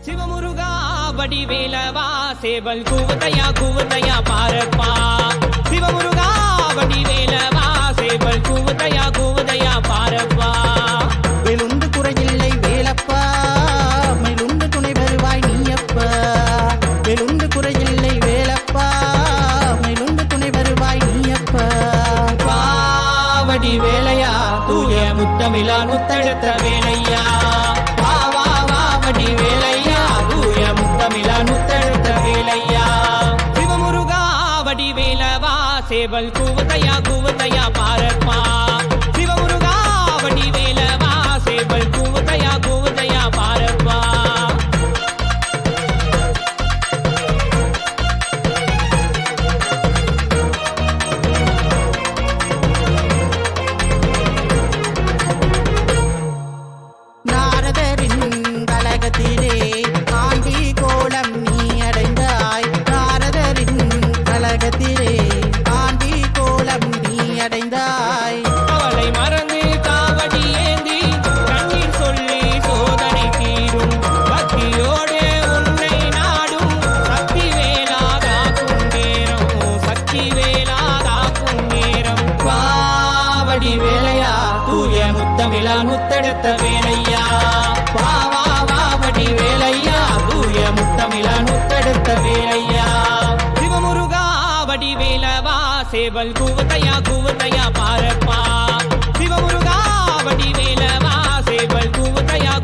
சிவமுருகா வடிவேலவா சேவல் கூவதையா பாரப்பா. சிவமுருகா வடிவேலவா சேவல் கூவதையா பாரப்பா. வேலுண்டு குறையில்லை வேலப்பா, மயிலுண்டு துணை வருவாய் நீயப்பா. வேலுண்டு குறையில்லை வேலப்பா, மயிலுண்டு துணை வருவாய் நீயப்பா. வடிவேலையா தூய முத்தமிழா முத்தெடுத்த வேலையா. வடிவேலையா தூய முத்தமிழா முத்தெடுத்த வேலையா. சிவமுருகா வடிவேலவா சேவல் கூவதையா பாரப்பா. சிவமுருகா வடிவேலவா சேவல் கூவதையா பாரப்பா. நாரதரின் கலகத்திலே ஆண்டி கோலம் நீ அடைந்தாய். நாரதரின் கலகத்திலே ஆண்டி கோலம் நீ அடைந்தாய். அவளை மறந்து காவடி ஏந்தி கண்ணீர் சொல்லி சோதனை தீரும். பக்தியோடு உன்னை நாடும் சக்தி வேலாதாக்கும் நேரம். சக்தி வேலாதாக்கும் நேரம். பாவடி வேலையா தூய முத்தமிழா முத்தெடுத்த வேலையா. பாவடி வேலையா தூய முத்தமிழா முத்தெடுத்த வேலையா. சிவமுருகா வடிவேலவா சேவல் கூவதையா பாரப்பா. சிவமுருகா வடிவேலவா சேவல் கூவதையா